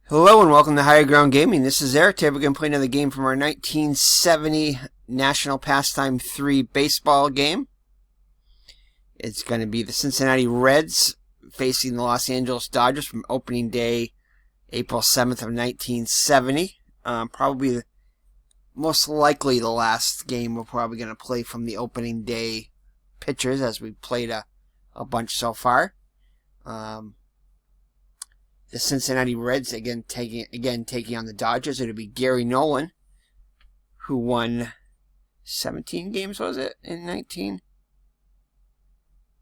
Hello and welcome to Higher Ground Gaming. This is Eric. Today we're going to play another game from our 1970 National Pastime 3 baseball game. It's going to be the Cincinnati Reds facing the Los Angeles Dodgers from opening day, April 7th of 1970. Probably most likely the last game we're probably going to play from the opening day pitchers, as we played a bunch so far. The Cincinnati Reds again taking on the Dodgers. It'll be Gary Nolan, who won 17 games, was it, in 19?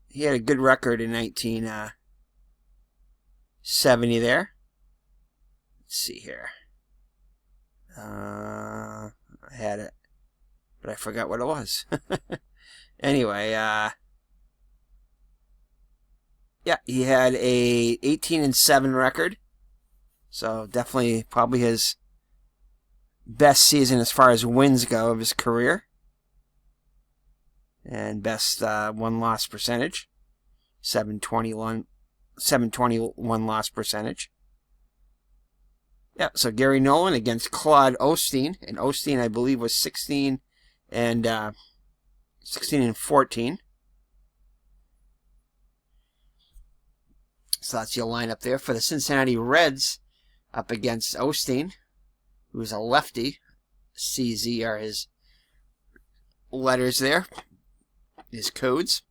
He had a good record in 1970 there. Let's see here. I had it, but I forgot what it was. Anyway, yeah, he had a 18-7 record, so definitely probably his best season as far as wins go of his career, and best won-loss percentage, 721 loss percentage. Yeah, so Gary Nolan against Claude Osteen, and Osteen I believe was 16 and 14. So that's your lineup there for the Cincinnati Reds up against Osteen, who's a lefty. CZ are his letters there, his codes.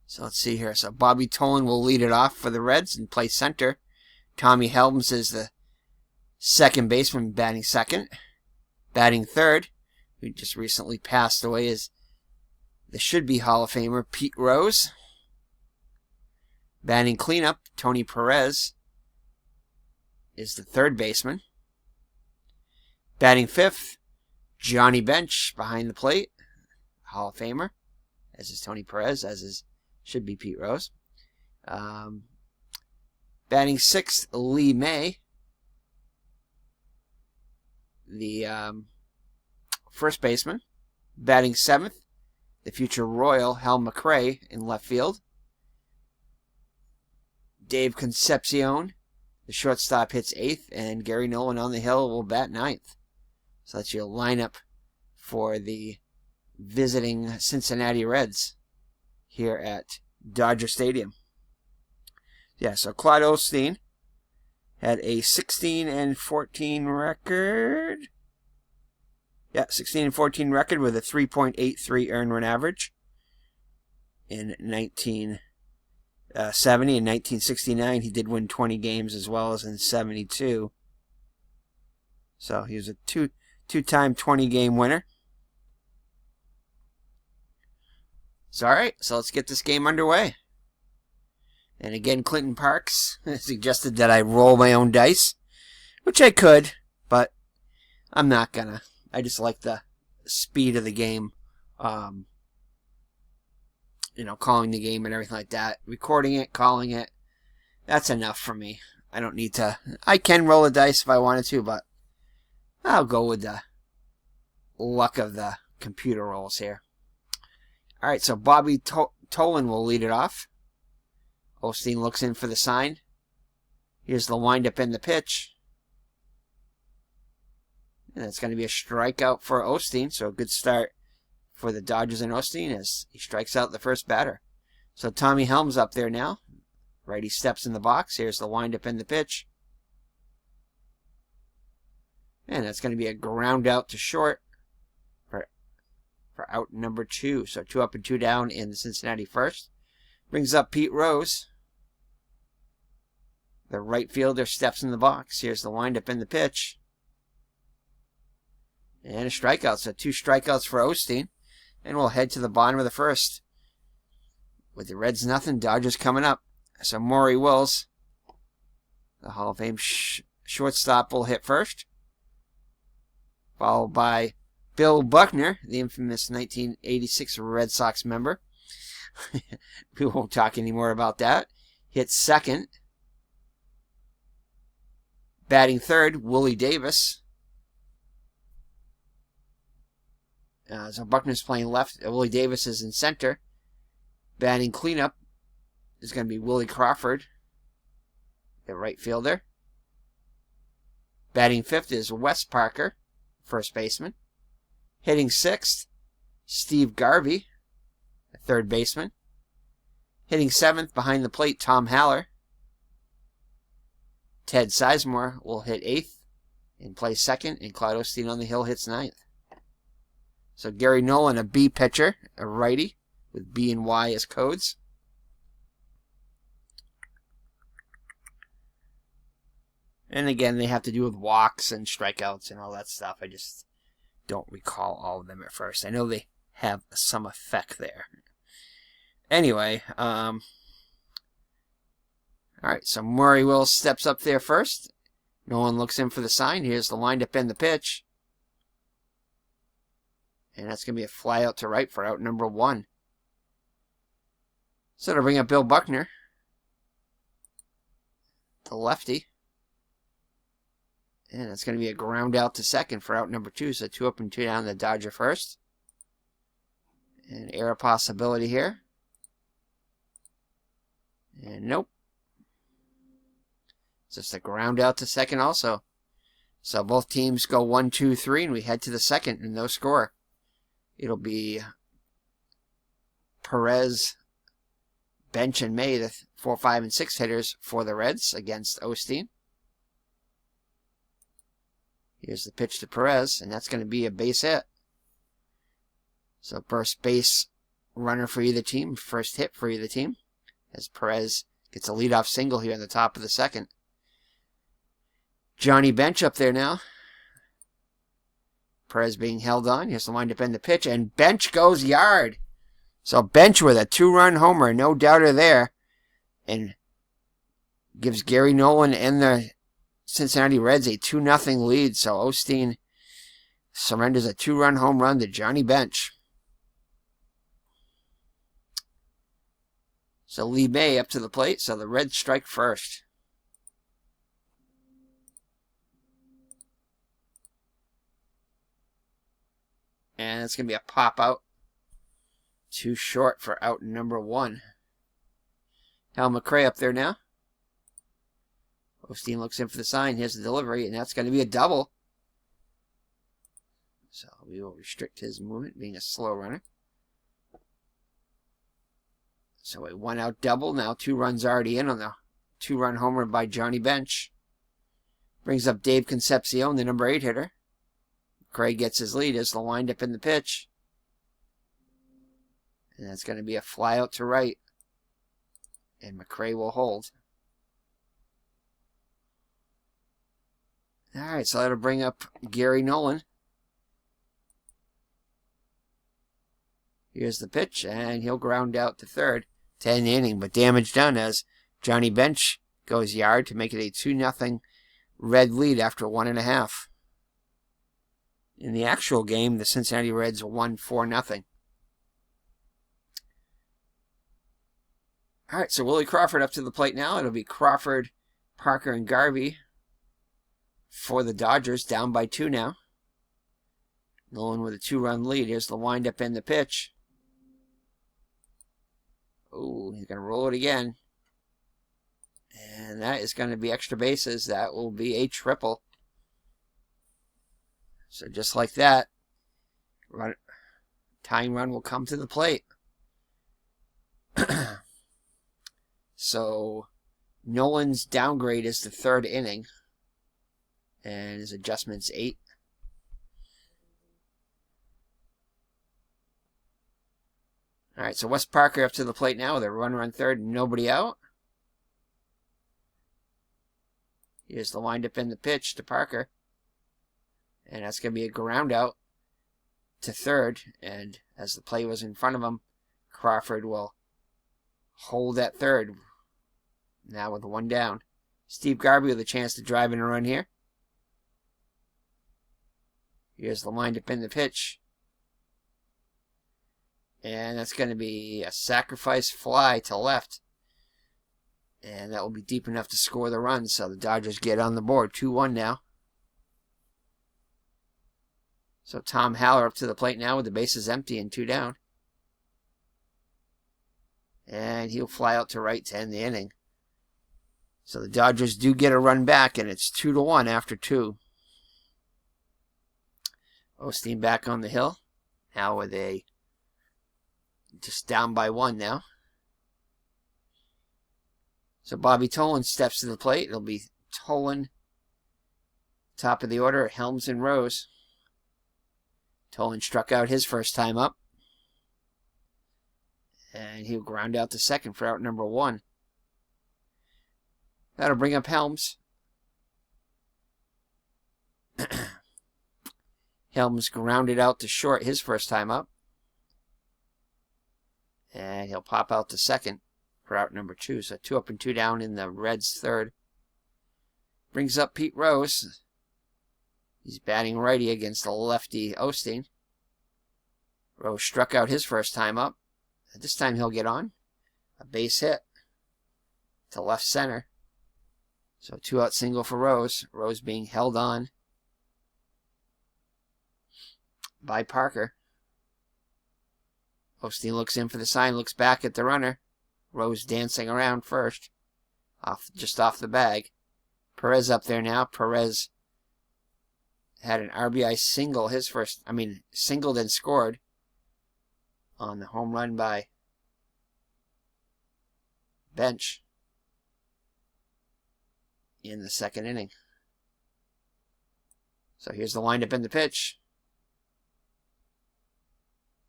So let's see here. So Bobby Tolan will lead it off for the Reds and play center. Tommy Helms is the second baseman, batting second. Batting third, who just recently passed away, is the should-be Hall of Famer Pete Rose. Batting cleanup, Tony Perez is the third baseman. Batting fifth, Johnny Bench behind the plate, Hall of Famer, as is Tony Perez, as is should be Pete Rose. Batting sixth, Lee May, the first baseman. Batting seventh, the future Royal Hal McRae in left field. Dave Concepcion, the shortstop, hits eighth, and Gary Nolan on the hill will bat ninth. So that's your lineup for the visiting Cincinnati Reds here at Dodger Stadium. Yeah, so Claude Osteen had a 16-14 record. Yeah, 16-14 record with a 3.83 earned run average in 1970. In 1969, he did win 20 games as well as in 72. So he was a two-time 20-game winner. So, all right, so let's get this game underway. And again, Clinton Parks suggested that I roll my own dice, which I could, but I'm not gonna. I just like the speed of the game. Calling the game and everything like that. Recording it, calling it. That's enough for me. I don't need to. I can roll a dice if I wanted to, but I'll go with the luck of the computer rolls here. Alright, so Bobby Tolan will lead it off. Osteen looks in for the sign. Here's the windup and the pitch. And it's going to be a strikeout for Osteen, so a good start for the Dodgers and Osteen as he strikes out the first batter. So Tommy Helms up there now. Righty steps in the box. Here's the windup and the pitch. And that's going to be a ground out to short for out number 2. So 2 up and 2 down in the Cincinnati first. Brings up Pete Rose. The right fielder steps in the box. Here's the windup and the pitch. And a strikeout. So 2 strikeouts for Osteen. And we'll head to the bottom of the first. With the Reds nothing, Dodgers coming up. So Maury Wills, the Hall of Fame shortstop, will hit first. Followed by Bill Buckner, the infamous 1986 Red Sox member. We won't talk anymore about that. Hits second. Batting third, Willie Davis. So Buckner's playing left. Willie Davis is in center. Batting cleanup is going to be Willie Crawford. the right fielder. Batting fifth is Wes Parker, first baseman. Hitting sixth, Steve Garvey, third baseman. Hitting seventh behind the plate, Tom Haller. Ted Sizemore will hit eighth and play second, and Clyde Osteen on the hill hits ninth. So Gary Nolan, a B pitcher, a righty, with B and Y as codes. And again, they have to do with walks and strikeouts and all that stuff. I just don't recall all of them at first. I know they have some effect there. Anyway, all right, so Murray Wills steps up there first. Nolan looks in for the sign. Here's the windup and the pitch. And that's going to be a fly out to right for out number 1. So to bring up Bill Buckner, the lefty. And it's going to be a ground out to second for out number 2. So 2 up and 2 down, the Dodger first. And error possibility here. And nope. Just a ground out to second also. So both teams go 1, 2, 3, and we head to the second and no score. It'll be Perez, Bench, and May, the 4, 5, and 6 hitters for the Reds against Osteen. Here's the pitch to Perez, and that's going to be a base hit. So first base runner for either team, first hit for either team, as Perez gets a leadoff single here in the top of the second. Johnny Bench up there now. Perez being held on. Here's the windup and the pitch, and Bench goes yard. So Bench with a 2-run homer, no doubter there, and gives Gary Nolan and the Cincinnati Reds a 2-0 lead. So Osteen surrenders a 2-run home run to Johnny Bench. So Lee May up to the plate. So the Reds strike first. And it's going to be a pop out. Too short for out number 1. Hal McRae up there now. Osteen looks in for the sign. Here's the delivery, and that's going to be a double. So we will restrict his movement, being a slow runner. So a 1-out double. Now 2 runs already in on the 2-run homer by Johnny Bench. Brings up Dave Concepcion, the number 8 hitter. Craig gets his lead as the windup in the pitch. And that's going to be a fly out to right. And McRae will hold. Alright, so that'll bring up Gary Nolan. Here's the pitch, and he'll ground out to third. 10th inning, but damage done as Johnny Bench goes yard to make it a 2-0 Red lead after 1.5. In the actual game, the Cincinnati Reds won 4-0. All right, so Willie Crawford up to the plate now. It'll be Crawford, Parker, and Garvey for the Dodgers, down by 2 now. Nolan with a 2-run lead. Here's the windup and the pitch. Oh, he's going to roll it again. And that is going to be extra bases. That will be a triple. So just like that, tying run will come to the plate. So Nolan's downgrade is the 3rd inning. And his adjustment's 8. All right, so Wes Parker up to the plate now with a runner on third and nobody out. Here's the windup and the pitch to Parker. And that's going to be a ground out to third. And as the play was in front of him, Crawford will hold at third. Now with 1 down. Steve Garvey with a chance to drive in a run here. Here's the windup and the pitch. And that's going to be a sacrifice fly to left. And that will be deep enough to score the run. So the Dodgers get on the board. 2-1 now. So Tom Haller up to the plate now with the bases empty and 2 down. And he'll fly out to right to end the inning. So the Dodgers do get a run back, and it's 2-1 after 2. Osteen back on the hill. Now with a just down by 1 now. So Bobby Nolan steps to the plate. It'll be Nolan, top of the order, Helms and Rose. Nolan struck out his first time up. And he'll ground out to second for out number 1. That'll bring up Helms. Helms grounded out to short his first time up. And he'll pop out to second for out number 2. So 2 up and 2 down in the Reds' third. Brings up Pete Rose. He's batting righty against the lefty Osteen. Rose struck out his first time up. This time he'll get on. A base hit to left center. So 2-out single for Rose. Rose being held on by Parker. Osteen looks in for the sign, looks back at the runner. Rose dancing around first. Just off the bag. Perez up there now. Perez had an RBI single singled and scored on the home run by Bench in the second inning. So here's the windup and the pitch.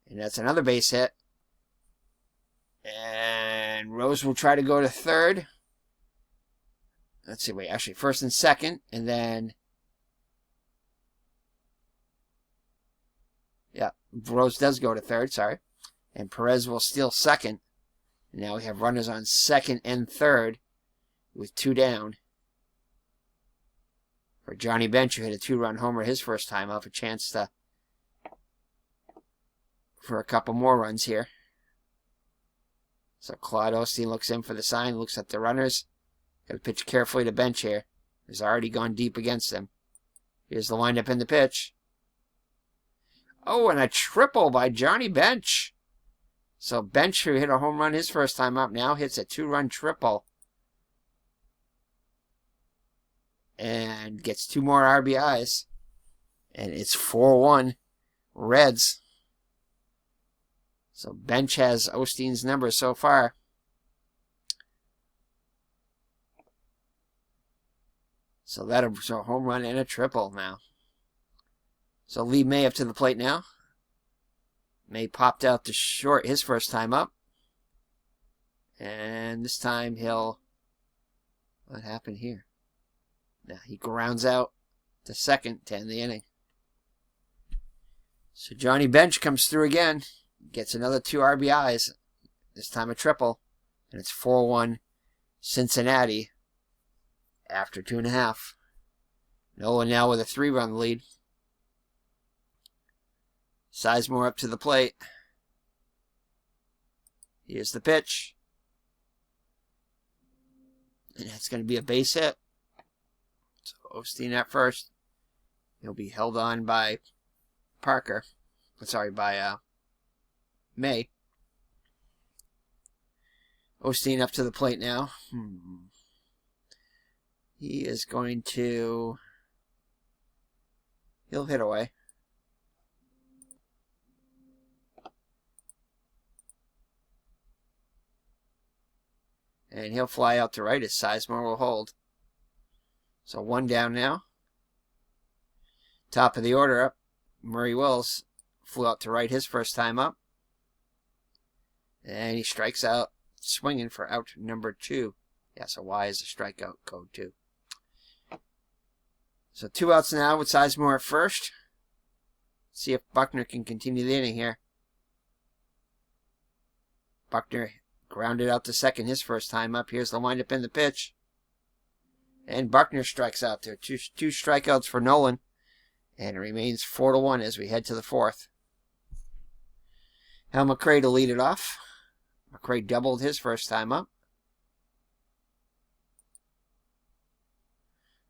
And that's another base hit. And Rose will try to go to third. Let's see, actually first and second. And then, yeah, Rose does go to third, sorry. And Perez will steal second. And now we have runners on second and third with 2 down. For Johnny Bench, who hit a 2-run homer his first time up, a chance for a couple more runs here. So Claude Osteen looks in for the sign, looks at the runners. Got to pitch carefully to Bench here. He's already gone deep against him. Here's the windup in the pitch. Oh, and a triple by Johnny Bench. So Bench, who hit a home run his first time up, now hits a 2-run triple. And gets 2 more RBIs. And it's 4-1 Reds. So Bench has Osteen's number so far. So that'll a home run and a triple now. So Lee May up to the plate now. May popped out to short his first time up. And this time he'll... What happened here? Now he grounds out to second to end the inning. So Johnny Bench comes through again. Gets another 2 RBIs. This time a triple. And it's 4-1 Cincinnati after 2.5. Nolan now with a 3-run lead. Sizemore up to the plate. Here's the pitch. And that's going to be a base hit. So Osteen at first. He'll be held on by Parker. Sorry, by May. Osteen up to the plate now. He is going to... He'll hit away. And he'll fly out to right as Sizemore will hold. So 1 down now. Top of the order up. Murray Wills flew out to right his first time up. And he strikes out swinging for out number 2. Yeah, so Y is the strikeout code too. So 2 outs now with Sizemore at first. See if Buckner can continue the inning here. Buckner grounded out to second his first time up. Here's the windup in the pitch. And Buckner strikes out there. Two strikeouts for Nolan. And it remains 4-1 as we head to the 4th. Hal McRae to lead it off. McRae doubled his first time up.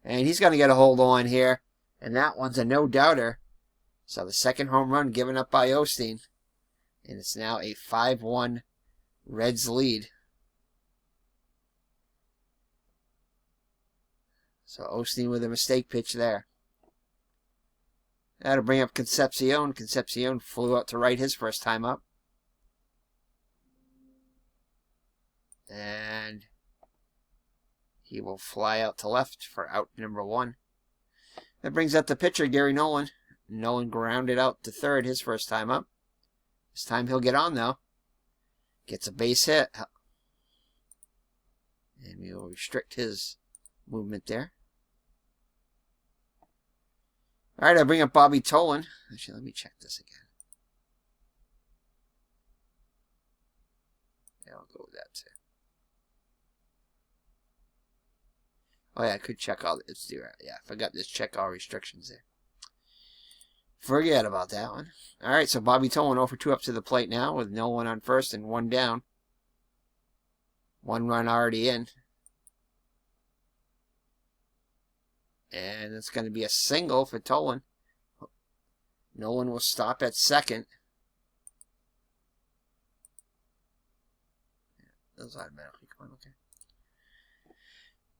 And he's going to get a hold on here. And that one's a no-doubter. So the second home run given up by Osteen. And it's now a 5-1 Reds lead. So Osteen with a mistake pitch there. That'll bring up Concepcion. Concepcion flew out to right his first time up. And he will fly out to left for out number 1. That brings up the pitcher, Gary Nolan. Nolan grounded out to third his first time up. This time he'll get on, though. Gets a base hit. And we will restrict his movement there. All right, I'll bring up Bobby Tolan. Actually, let me check this again. Yeah, I'll go with that too. Oh yeah, I could check all. Yeah, I forgot this. Check all restrictions there. Forget about that one. All right, so Bobby Tolan 0 for 2 up to the plate now with no one on first and 1 down. 1 run already in. And it's going to be a single for Tolan. Nolan will stop at second. That was automatically. Come on, okay.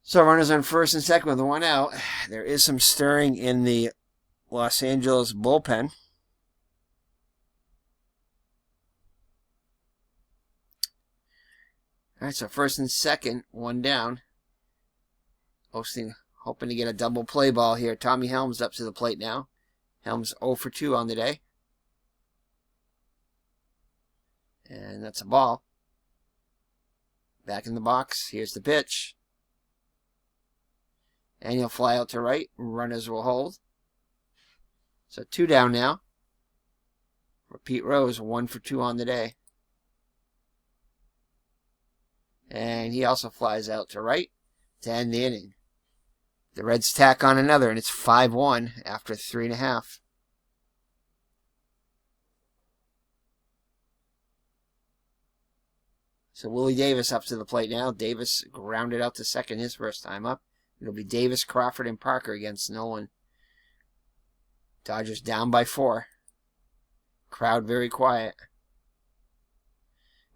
So runners on first and second with 1 out. There is some stirring in the Los Angeles bullpen. All right, so first and second, 1 down. Osteen hoping to get a double play ball here. Tommy Helms up to the plate now. Helms 0 for 2 on the day. And that's a ball. Back in the box. Here's the pitch. And he'll fly out to right. Runners will hold. So 2 down now. For Pete Rose, 1 for 2 on the day. And he also flies out to right to end the inning. The Reds tack on another, and it's 5-1 after 3.5. So Willie Davis up to the plate now. Davis grounded out to second his first time up. It'll be Davis, Crawford, and Parker against Nolan. Dodgers down by 4. Crowd very quiet.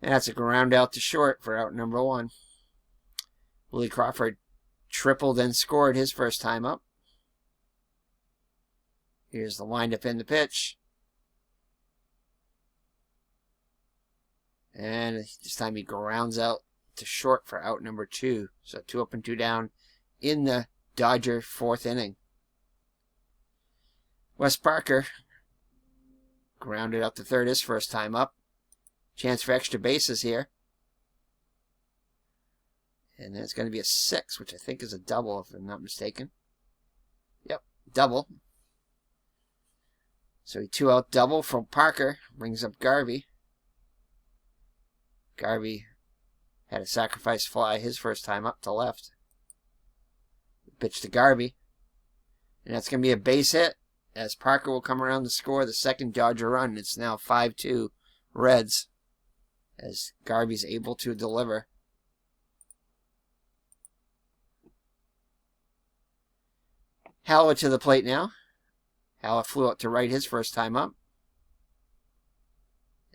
And that's a ground out to short for out number 1. Willie Crawford tripled and scored his first time up. Here's the windup in the pitch. And this time he grounds out to short for out number 2. So 2 up and 2 down in the Dodger 4th inning. Wes Parker grounded out to third his first time up. Chance for extra bases here. And then it's going to be a 6, which I think is a double if I'm not mistaken. Yep, double. So he 2-out double from Parker. Brings up Garvey. Garvey had a sacrifice fly his first time up to left. Pitch to Garvey. And that's going to be a base hit as Parker will come around to score the second Dodger run. It's now 5-2 Reds as Garvey's able to deliver. Hallett to the plate now. Hallett flew out to right his first time up.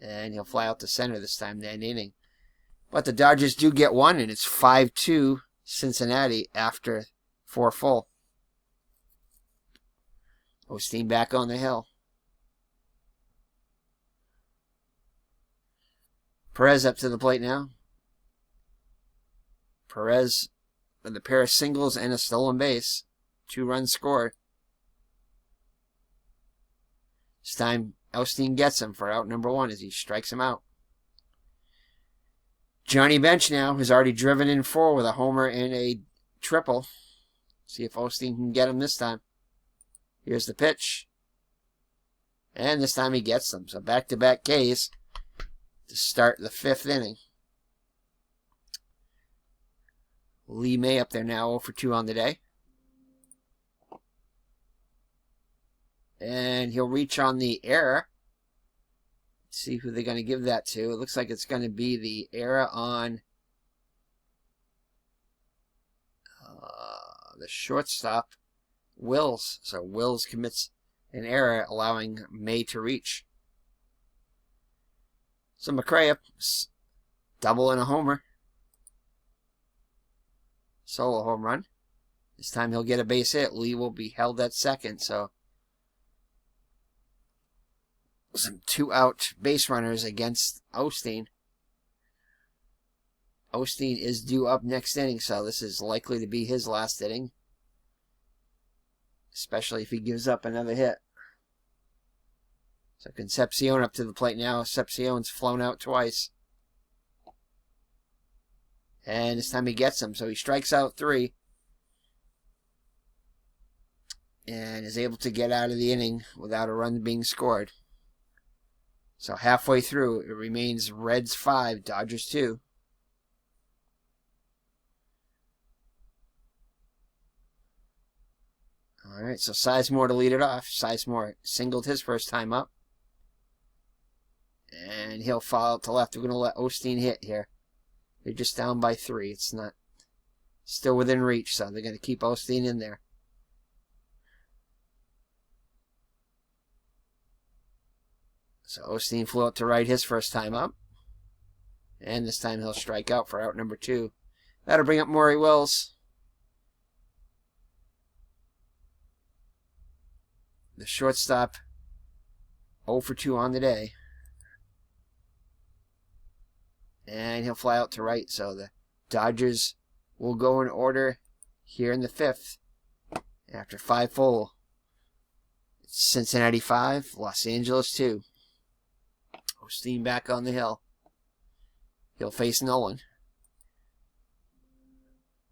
And he'll fly out to center this time to end the inning. But the Dodgers do get 1, and it's 5-2 Cincinnati after 4 full. Osteen back on the hill. Perez up to the plate now. Perez with a pair of singles and a stolen base. 2 runs scored. This time, Osteen gets him for out number 1 as he strikes him out. Johnny Bench now has already driven in 4 with a homer and a triple. See if Osteen can get him this time. Here's the pitch. And this time he gets them. So back-to-back Ks to start the 5th inning. Lee May up there now 0 for 2 on the day. And he'll reach on the error. Let's see who they're going to give that to. It looks like it's going to be the error on the shortstop, Wills. So Wills commits an error, allowing May to reach. So McRae up, double and a homer. Solo home run. This time he'll get a base hit. Lee will be held at second, so some 2-out base runners against Osteen. Osteen is due up next inning, so this is likely to be his last inning, especially if he gives up another hit. So Concepcion up to the plate now. Concepcion's flown out twice. And this time he gets him, so he strikes out 3. And is able to get out of the inning without a run being scored. So halfway through, it remains Reds 5, Dodgers 2. Alright, so Sizemore to lead it off. Sizemore singled his first time up. And he'll fall out to left. We're going to let Osteen hit here. They're just down by 3. It's not still within reach, so they're going to keep Osteen in there. So Osteen flew out to right his first time up. And this time he'll strike out for out number 2. That'll bring up Maury Wills. The shortstop 0 for 2 on the day. And he'll fly out to right, so the Dodgers will go in order here in the 5th. After 5 full. It's Cincinnati 5, Los Angeles 2. Osteen back on the hill. He'll face Nolan.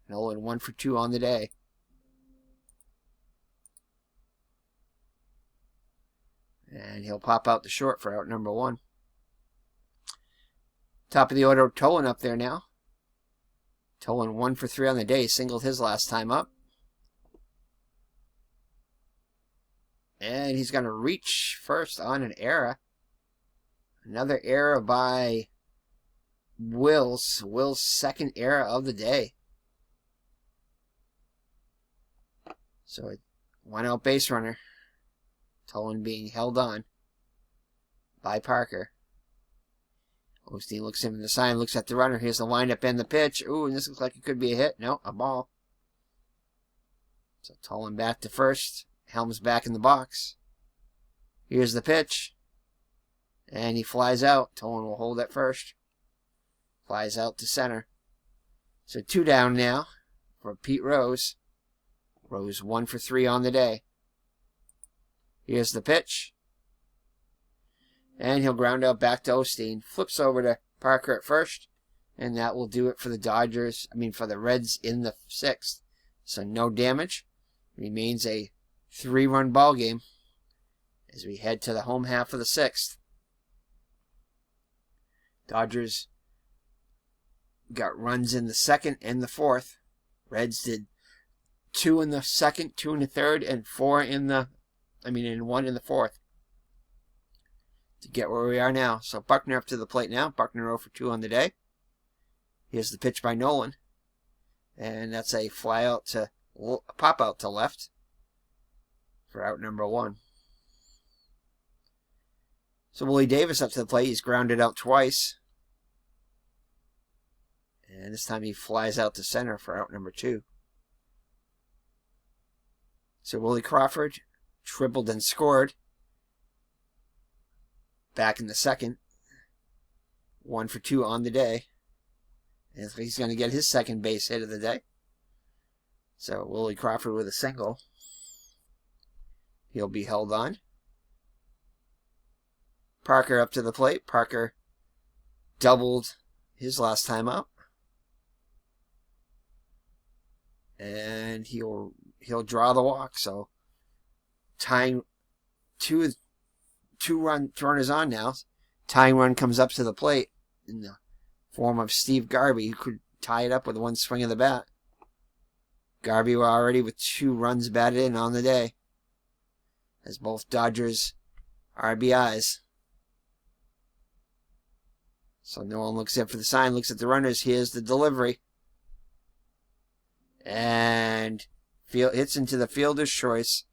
Nolan 1 for 2 on the day. And he'll pop out the short for out number 1. Top of the order, Nolan up there now. Nolan 1 for 3 on the day. Singled his last time up. And he's going to reach first on an error. Another error by Wills. Wills' second error of the day. So a 1-out base runner. Nolan being held on by Parker. Osteen looks him in the sign, looks at the runner. Here's the windup and the pitch. Ooh, and this looks like it could be a hit. No, a ball. So Nolan back to first. Helms back in the box. Here's the pitch. And he flies out. Nolan will hold at first. Flies out to center. So 2 down now for Pete Rose. Rose 1 for 3 on the day. Here's the pitch. And he'll ground out back to Osteen. Flips over to Parker at first. And that will do it for the Dodgers. For the Reds in the 6th. So no damage. Remains a 3-run ball game as we head to the home half of the 6th. Dodgers got runs in the 2nd and the 4th. Reds did 2 in the 2nd, 2 in the 3rd, and 4 in the... and 1 in the 4th. To get where we are now. So Buckner up to the plate now. Buckner 0 for 2 on the day. Here's the pitch by Nolan. And that's a fly out to... pop out to left. For out number 1. So Willie Davis up to the plate. He's grounded out twice. And this time he flies out to center for out number 2. So Willie Crawford tripled and scored. Back in the 2nd. 1 for 2 on the day. And he's going to get his 2nd base hit of the day. So Willie Crawford with a single. He'll be held on. Parker up to the plate. Parker doubled his last time up. And he'll draw the walk. So tying two runners on now. Tying run comes up to the plate in the form of Steve Garvey, who could tie it up with 1 swing of the bat. Garvey were already with 2 runs batted in on the day, as both Dodgers RBIs. So Nolan looks in for the sign, looks at the runners. Here's the delivery. And hits into the fielder's choice.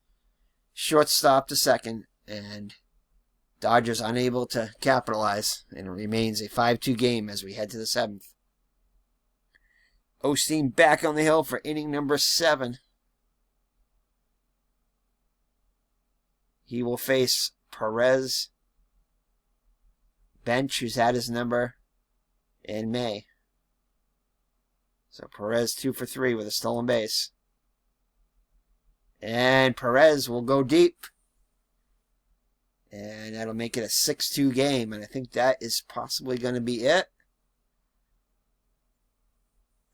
Shortstop to second. And Dodgers unable to capitalize. And it remains a 5-2 game as we head to the 7th. Osteen back on the hill for inning number 7. He will face Perez bench, who's had his number in May. So Perez 2 for 3 with a stolen base. And Perez will go deep. And that'll make it a 6-2 game. And I think that is possibly going to be it.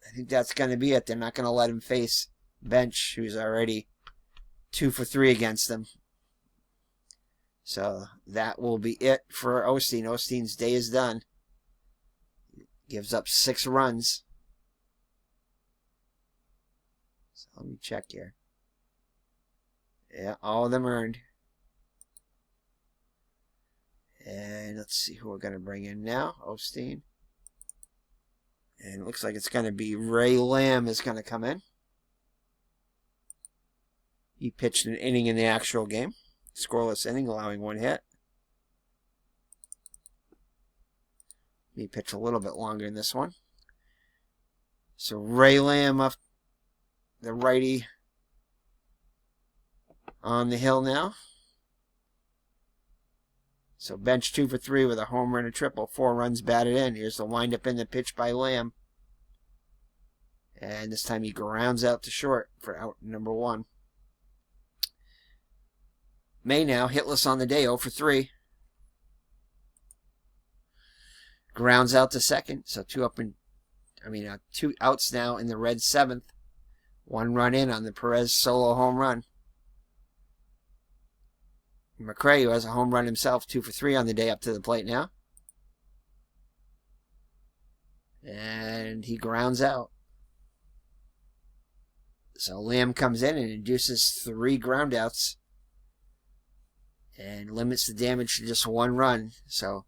I think that's going to be it. They're not going to let him face bench, who's already 2 for 3 against them. So that will be it for Osteen. Osteen's day is done. Gives up 6 runs. So let me check here. Yeah, all of them earned. And let's see who we're going to bring in now. Osteen. And it looks like it's going to be Ray Lamb is going to come in. He pitched an inning in the actual game. Scoreless inning, allowing 1 hit. He pitched a little bit longer in this one. So Ray Lamb up the righty on the hill now. So bench 2 for 3 with a home run and a triple. 4 runs batted in. Here's the windup in the pitch by Lamb. And this time he grounds out to short for out number 1. May now, hitless on the day, 0 for 3. Grounds out to second. So 2 outs now in the Reds' 7th. 1 run in on the Perez solo home run. McRae, who has a home run himself, 2 for 3 on the day, up to the plate now. And he grounds out. So Lamb comes in and induces 3 groundouts and limits the damage to just 1 run. So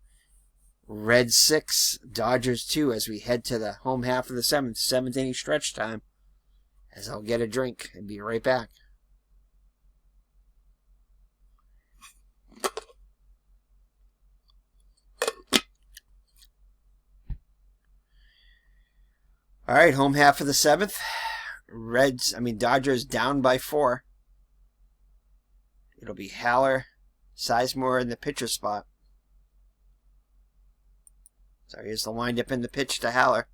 Reds 6, Dodgers 2 as we head to the home half of the 7th inning stretch time. As I'll get a drink and be right back. All right, home half of the 7th. Dodgers down by 4. It'll be Haller, Sizemore in the pitcher spot. So here's the windup in the pitch to Haller.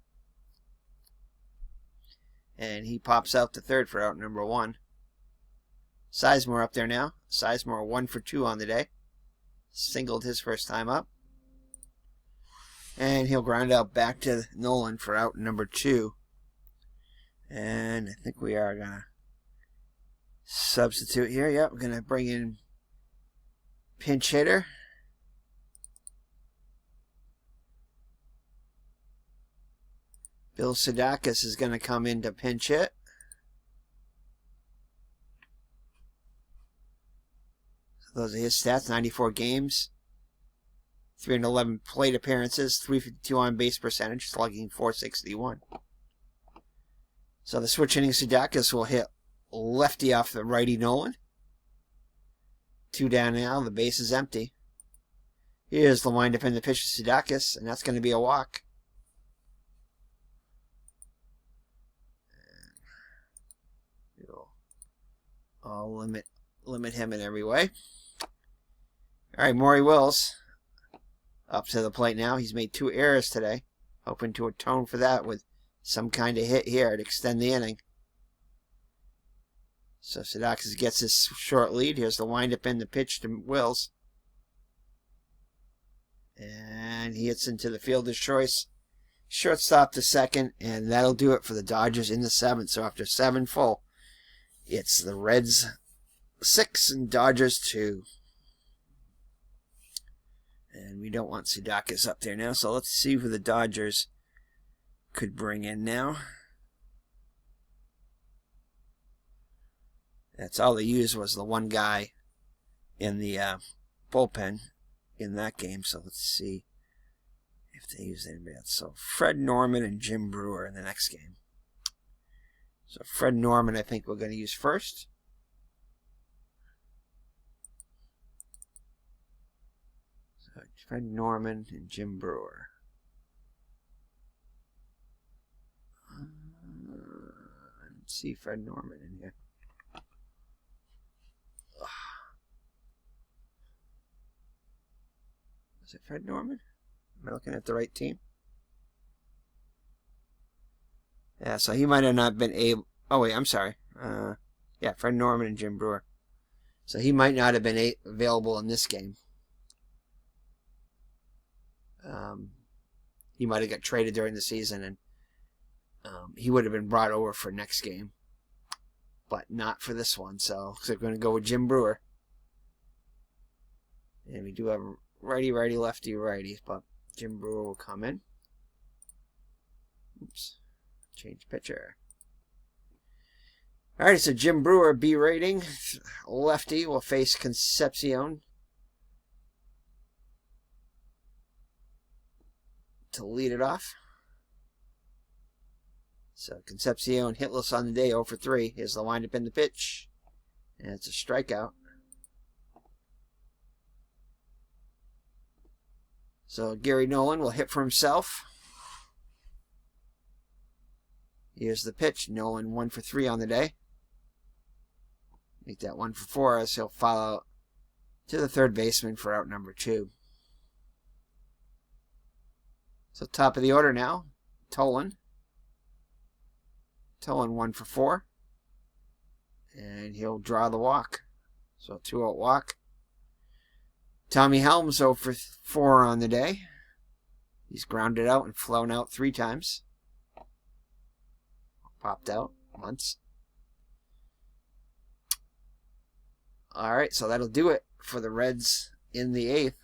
And he pops out to third for out number 1. Sizemore up there now. Sizemore 1 for 2 on the day. Singled his first time up. And he'll ground out back to Nolan for out number 2. And I think we are going to substitute here. Yep, we're going to bring in pinch hitter. Bill Sadakis is going to come in to pinch hit. So those are his stats. 94 games. 311 plate appearances. 352 on base percentage. Slugging .461. So the switch hitting Sadakis will hit lefty off the righty Nolan. 2 down now. The base is empty. Here's the windup in the pitch to Sadakis, and that's going to be a walk. I'll limit him in every way. All right, Maury Wills up to the plate now. He's made 2 errors today. Hoping to atone for that with some kind of hit here to extend the inning. So Sadakis gets his short lead. Here's the windup in the pitch to Wills. And he hits into the fielder's choice. Shortstop to second, and that'll do it for the Dodgers in the 7th. So after 7 full, it's the Reds 6 and Dodgers 2. And we don't want Sadakis up there now, so let's see who the Dodgers could bring in now. That's all they used was the one guy in the bullpen in that game, so let's see if they use anybody else. So Fred Norman and Jim Brewer in the next game. So Fred Norman, I think we're going to use first. So Fred Norman and Jim Brewer. Let's see Fred Norman in here. Fred Norman? Am I looking at the right team? Yeah, so he might have not been able... Oh, wait, I'm sorry. Yeah, Fred Norman and Jim Brewer. So he might not have been available in this game. He might have got traded during the season, and he would have been brought over for next game. But not for this one, so we're going to go with Jim Brewer. And we do have righty, righty, lefty, righty, but Jim Brewer will come in. Oops. Change pitcher. Alright, so Jim Brewer, B rating. Lefty will face Concepcion to lead it off. So Concepcion hitless on the day, 0 for 3. Here's the windup in the pitch. And it's a strikeout. So Gary Nolan will hit for himself. Here's the pitch. Nolan 1 for 3 on the day. Make that 1 for 4 as he'll follow to the third baseman for out number 2. So top of the order now, Nolan. Nolan 1 for 4. And he'll draw the walk. So 2-out walk. Tommy Helms 0 for 4 on the day. He's grounded out and flown out 3 times. Popped out once. Alright, so that'll do it for the Reds in the 8th.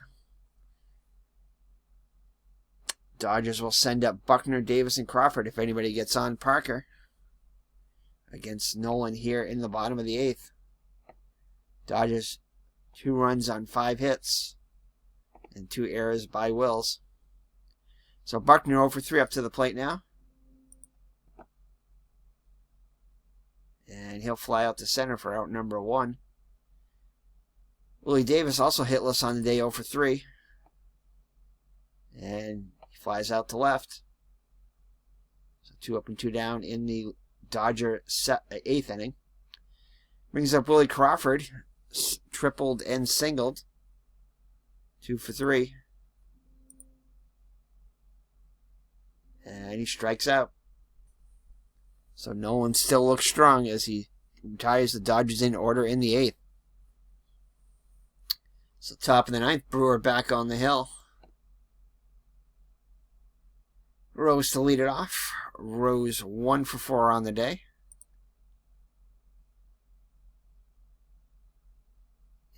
Dodgers will send up Buckner, Davis, and Crawford if anybody gets on Parker against Nolan here in the bottom of the 8th. Dodgers 2 runs on 5 hits and 2 errors by Wills. So Buckner 0 for 3 up to the plate now. And he'll fly out to center for out number 1. Willie Davis also hitless on the day, 0 for 3. And he flies out to left. So 2 up and 2 down in the Dodger 8th inning. Brings up Willie Crawford. Tripled and singled. 2 for 3. And he strikes out. So Nolan still looks strong as he retires the Dodgers in order in the 8th. So top of the 9th, Brewer back on the hill. Rose to lead it off. Rose 1 for 4 on the day.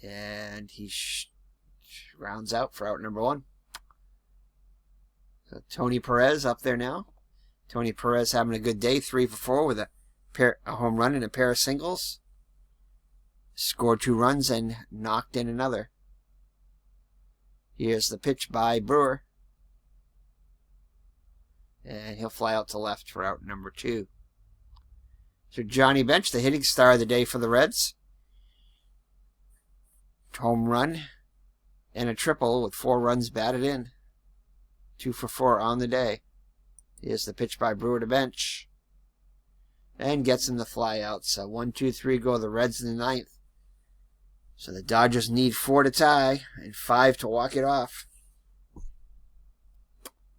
And he rounds out for out number 1. So Tony Perez up there now. Tony Perez having a good day, 3 for 4 with a home run and a pair of singles. Scored 2 runs and knocked in another. Here's the pitch by Brewer. And he'll fly out to left for out number 2. So Johnny Bench, the hitting star of the day for the Reds. Home run and a triple with 4 runs batted in. 2 for 4 on the day. Here's the pitch by Brewer to Bench. And gets him the fly out. So 1, 2, 3 go the Reds in the 9th. So the Dodgers need 4 to tie and 5 to walk it off.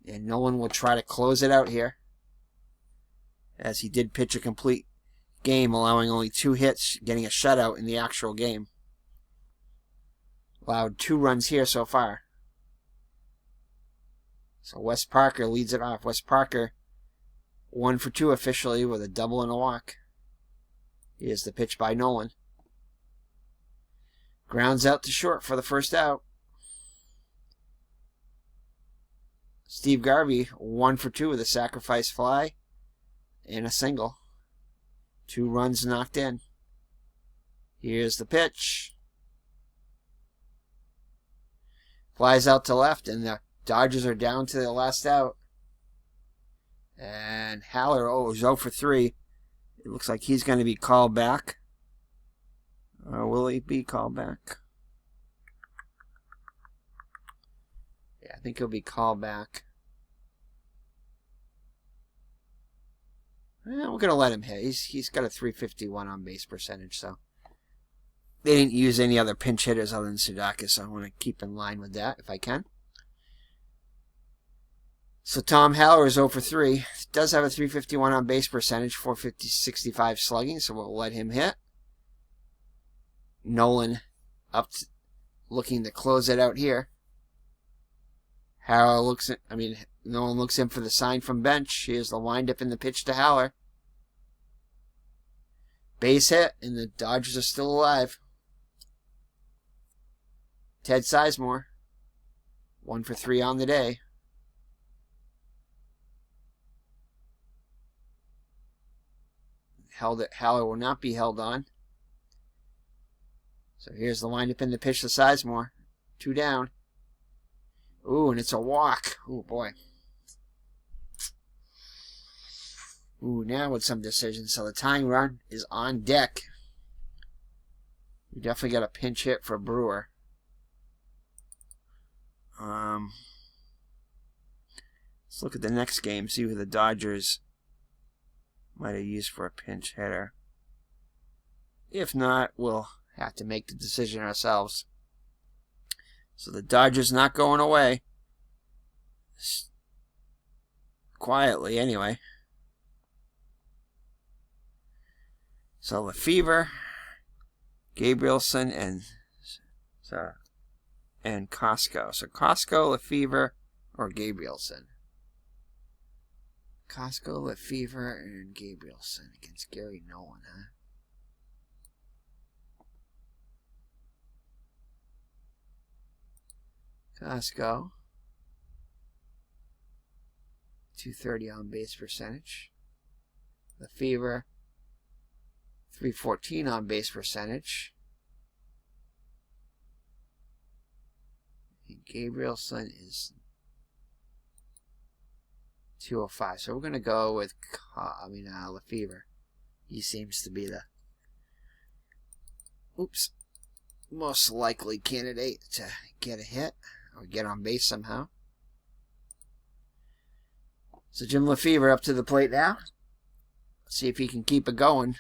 And Nolan will try to close it out here, as he did pitch a complete game, allowing only 2 hits, getting a shutout in the actual game. Allowed 2 runs here so far. So Wes Parker leads it off. Wes Parker 1 for 2 officially with a double and a walk. Here's the pitch by Nolan. Grounds out to short for the first out. Steve Garvey 1 for 2 with a sacrifice fly and a single. 2 runs knocked in. Here's the pitch. Flies out to left, and the Dodgers are down to the last out. And Haller is 0 for 3. It looks like he's going to be called back. Or will he be called back? Yeah, I think he'll be called back. We're going to let him hit. He's got a .351 on base percentage, so they didn't use any other pinch hitters other than Sudakis, so I want to keep in line with that if I can. So Tom Haller is 0 for 3. Does have a 351 on base percentage, 450-65 slugging, so we'll let him hit. Nolan looking to close it out here. Haller Nolan looks in for the sign from bench. Here's the windup in the pitch to Haller. Base hit, and the Dodgers are still alive. Ted Sizemore, 1 for 3 on the day. Haller will not be held on. So here's the windup in the pitch to Sizemore. 2 down. Ooh, and it's a walk. Ooh, boy. Ooh, now with some decisions. So the tying run is on deck. We definitely got a pinch hit for Brewer. Let's look at the next game, see who the Dodgers might have used for a pinch hitter. If not, we'll have to make the decision ourselves. So the Dodgers not going away. Quietly, anyway. So Lefevre, Gabrielson, and Costco. So Costco, Lefevre, or Gabrielson. Costco, Lefevre, and Gabrielson against Gary Nolan, huh? Costco, 230 on base percentage. Lefevre, 314 on base percentage. And Gabrielson is 205. So we're going to go with Lefevre. He seems to be the most likely candidate to get a hit or get on base somehow. So Jim Lefevre up to the plate now. Let's see if he can keep it going.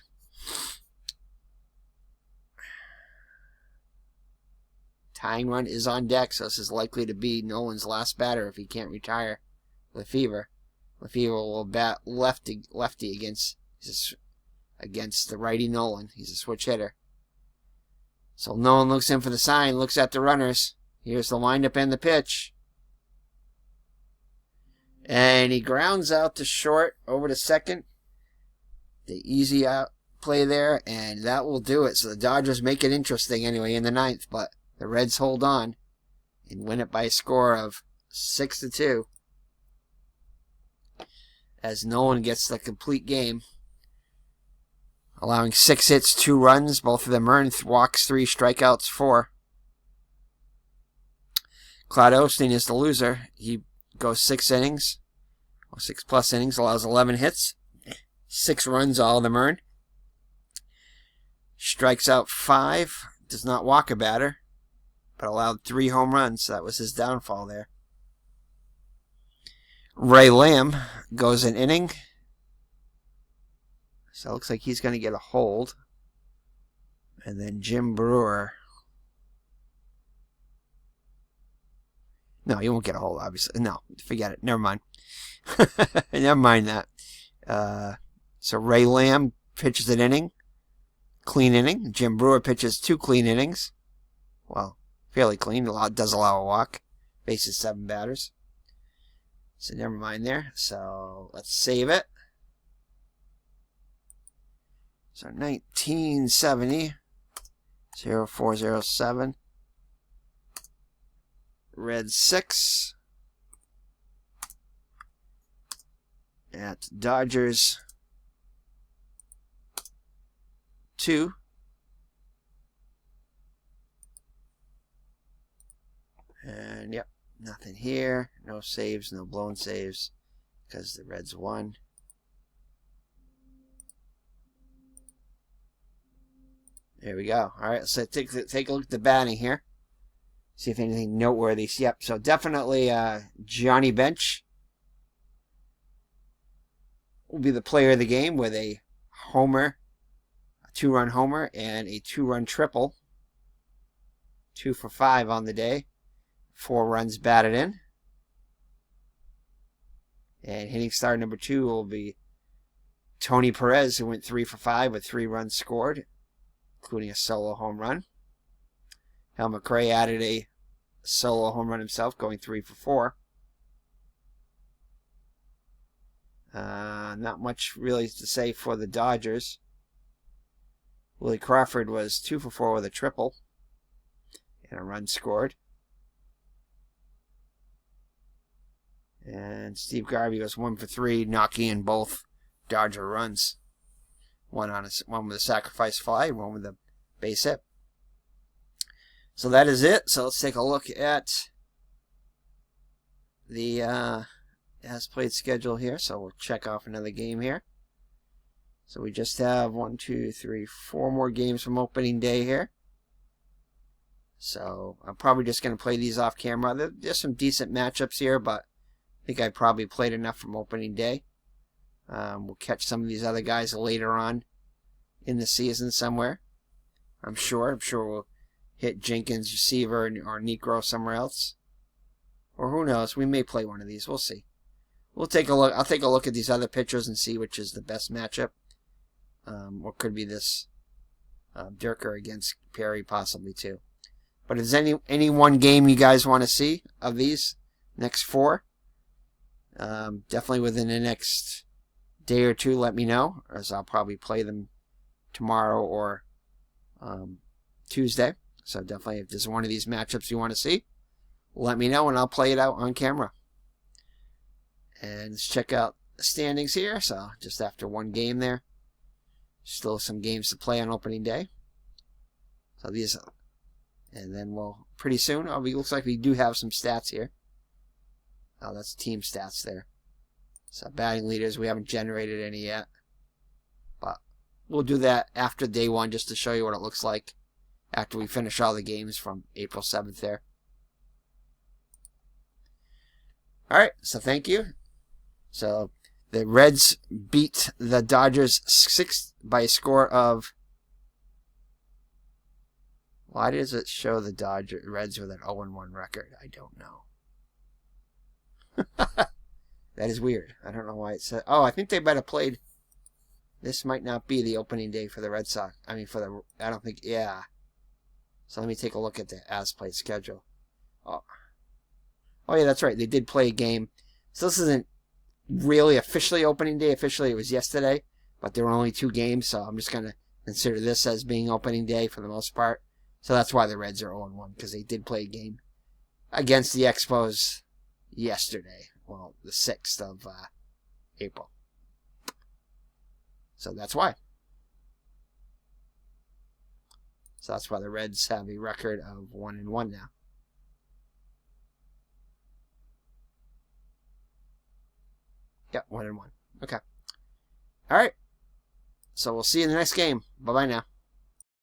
Tying run is on deck, so this is likely to be Nolan's last batter if he can't retire Lefevre. Lefevre will bat lefty against the righty Nolan. He's a switch hitter. So Nolan looks in for the sign, looks at the runners. Here's the windup and the pitch. And he grounds out to short, over to second. The easy out play there, and that will do it. So the Dodgers make it interesting anyway in the ninth, but the Reds hold on and win it by a score of 6-2. As Nolan gets the complete game, allowing 6 hits, 2 runs, both of them earned, walks 3, strikeouts 4. Claude Osteen is the loser. He goes 6 innings, or 6+ innings, allows 11 hits, 6 runs, all of them earned. Strikes out 5, does not walk a batter, but allowed 3 home runs. So that was his downfall there. Ray Lamb goes an inning. So it looks like he's going to get a hold. And then Jim Brewer. No, he won't get a hold, obviously. No, forget it. Never mind. Never mind that. So Ray Lamb pitches an inning. Clean inning. Jim Brewer pitches 2 clean innings. Well, fairly clean. Does allow a walk. Faces 7 batters. So never mind there. So let's save it. So 1970, 0407, Reds 6, at Dodgers 2, and yep, nothing here, no saves, no blown saves, because the Reds won. There we go. All right, so take a look at the batting here. See if anything noteworthy. Yep, so definitely Johnny Bench will be the player of the game with a homer, a 2-run homer, and a 2-run triple. 2 for 5 on the day. 4 runs batted in. And hitting star number 2 will be Tony Perez, who went 3 for 5 with 3 runs scored, including a solo home run. Hal McRae added a solo home run himself, going 3 for 4. Not much really to say for the Dodgers. Willie Crawford was 2 for 4 with a triple and a run scored. And Steve Garvey was 1 for 3, knocking in both Dodger runs. One with a sacrifice fly, one with a base hit. So that is it. So let's take a look at the as played schedule here. So we'll check off another game here. So we just have 1, 2, 3, 4 more games from opening day here. So I'm probably just going to play these off camera. There's some decent matchups here, but I think I probably played enough from opening day. We'll catch some of these other guys later on in the season somewhere. I'm sure we'll hit Jenkins, receiver, or Negro somewhere else. Or who knows? We may play one of these. We'll see. We'll take a look. I'll take a look at these other pitchers and see which is the best matchup. Or could be this Dirker against Perry possibly too. But if there's any one game you guys want to see of these next 4, definitely within the next day or 2, let me know, as I'll probably play them tomorrow or Tuesday. So definitely, if there's one of these matchups you want to see, let me know and I'll play it out on camera. And let's check out the standings here. So just after one game there, still some games to play on opening day. So these, and then we'll pretty soon. Oh, it looks like we do have some stats here. Oh, that's team stats there. So batting leaders, we haven't generated any yet, but we'll do that after day 1 just to show you what it looks like after we finish all the games from April 7th there. All right, so thank you. So the Reds beat the Dodgers 6 by a score of. Why does it show the Reds with an 0-1 record? I don't know. That is weird. I don't know why it said. Oh, I think they might have played. This might not be the opening day for the Red Sox. I mean, I don't think. Yeah. So let me take a look at the as-played schedule. Oh, yeah, that's right. They did play a game. So this isn't really officially opening day. Officially, it was yesterday, but there were only 2 games, so I'm just going to consider this as being opening day for the most part. So that's why the Reds are 0-1, because they did play a game against the Expos yesterday. Well, the 6th of April. So that's why. So that's why the Reds have a record of 1-1 now. Yep, 1-1. Okay. All right. So we'll see you in the next game. Bye-bye now.